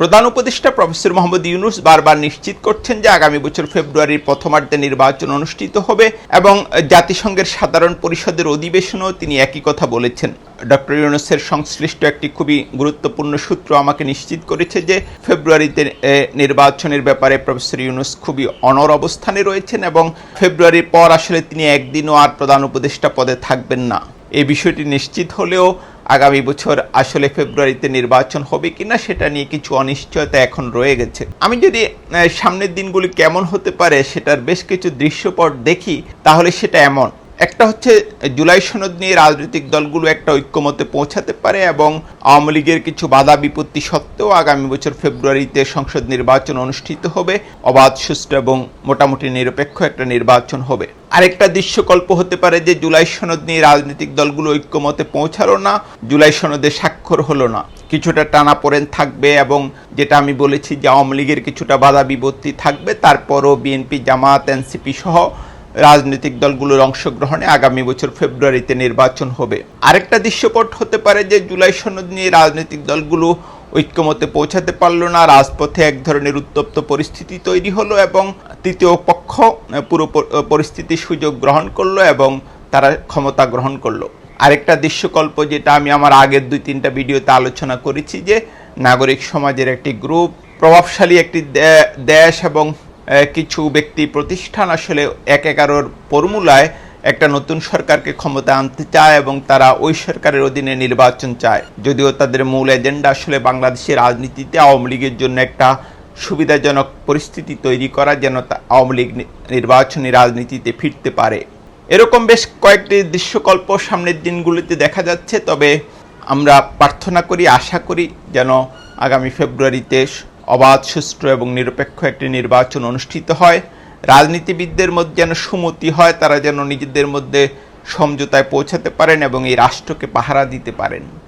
প্রধান উপদেষ্টা প্রফেসর মোহাম্মদ ইউনূস বারবার নিশ্চিত করছেন যে আগামী বছর ফেব্রুয়ারির প্রথমার্ধে নির্বাচন অনুষ্ঠিত হবে এবং জাতিসংঘের সাধারণ পরিষদের অধিবেশনেও তিনি একই কথা বলেছেন। ডক্টর ইউনূসের সংশ্লিষ্ট একটি খুবই গুরুত্বপূর্ণ সূত্র আমাকে নিশ্চিত করেছে যে ফেব্রুয়ারিতে নির্বাচনের ব্যাপারে প্রফেসর ইউনূস খুবই অনড় অবস্থানে রয়েছেন এবং ফেব্রুয়ারির পর আসলে তিনি একদিনও আর প্রধান উপদেষ্টা পদে থাকবেন না। এই বিষয়টি নিশ্চিত হলেও আগামী বছর আসলে ফেব্রুয়ারিতে নির্বাচন হবে কিনা সেটা নিয়ে কিছু অনিশ্চয়তা এখন রয়ে গেছে। আমি যদি সামনের দিনগুলি কেমন হতে পারে সেটার বেশ কিছু দৃশ্যপট দেখি তাহলে সেটা এমন একটা হচ্ছে জুলাই সনদ নিয়ে রাজনৈতিক দলগুলো একটা ঐক্যমতে পৌঁছাতে পারে এবং আওয়ামী লীগের কিছু বাধা বিপত্তি সত্ত্বেও আগামী বছর ফেব্রুয়ারিতে সংসদ নির্বাচন অনুষ্ঠিত হবে, অবাধ সুষ্ঠু এবং মোটামুটি নিরপেক্ষ একটা নির্বাচন হবে। আরেকটা দৃশ্যকল্প হতে পারে যে জুলাই সনদ নিয়ে রাজনৈতিক দলগুলো ঐক্যমতে পৌঁছালো না, জুলাই সনদে স্বাক্ষর হলো না, কিছুটা টানাপোড়েন থাকবে এবং যেটা আমি বলেছি যে আওয়ামী লীগের কিছুটা বাধা বিপত্তি থাকবে, তারপরও বিএনপি, জামায়াত, এনসিপি সহ রাজনৈতিক দলগুলোর অংশগ্রহণে আগামী বছর ফেব্রুয়ারিতে নির্বাচন হবে। আরেকটা দৃশ্যপট হতে পারে যে জুলাই সনদ নিয়ে রাজনৈতিক দলগুলো ঐক্যমতে পৌঁছাতে পারলো না, রাজপথে এক ধরনের উত্তপ্ত পরিস্থিতি তৈরি হলো এবং তৃতীয় পক্ষ পুরো পরিস্থিতির সুযোগ গ্রহণ করলো এবং তারা ক্ষমতা গ্রহণ করলো। আরেকটা দৃশ্যকল্প যেটা আমি আমার আগের 2-3টা ভিডিওতে আলোচনা করেছি যে নাগরিক সমাজের একটি গ্রুপ, প্রভাবশালী একটি দেশ এবং কিছু ব্যক্তি প্রতিষ্ঠান আসলে 1/11 ফর্মুলায় একটা নতুন সরকারকে ক্ষমতা আনতে চায় এবং তারা ওই সরকারের অধীনে নির্বাচন চায়, যদিও তাদের মূল এজেন্ডা আসলে বাংলাদেশের রাজনীতিতে আওয়ামী লীগের জন্য একটা সুবিধাজনক পরিস্থিতি তৈরি করা, যেন আওয়ামী লীগ নির্বাচনী রাজনীতিতে ফিরতে পারে। এরকম বেশ কয়েকটি দৃশ্যকল্প সামনের দিনগুলিতে দেখা যাচ্ছে। তবে আমরা প্রার্থনা করি, আশা করি যেন আগামী ফেব্রুয়ারিতে অবাধ, সুষ্ঠু এবং নিরপেক্ষ একটি নির্বাচন অনুষ্ঠিত হয়, রাজনীতিবিদদের মধ্যে যেন সুমতি হয়, তারা যেন নিজেদের মধ্যে সমঝোতায় পৌঁছাতে পারেন এবং এই রাষ্ট্রকে পাহারা দিতে পারেন।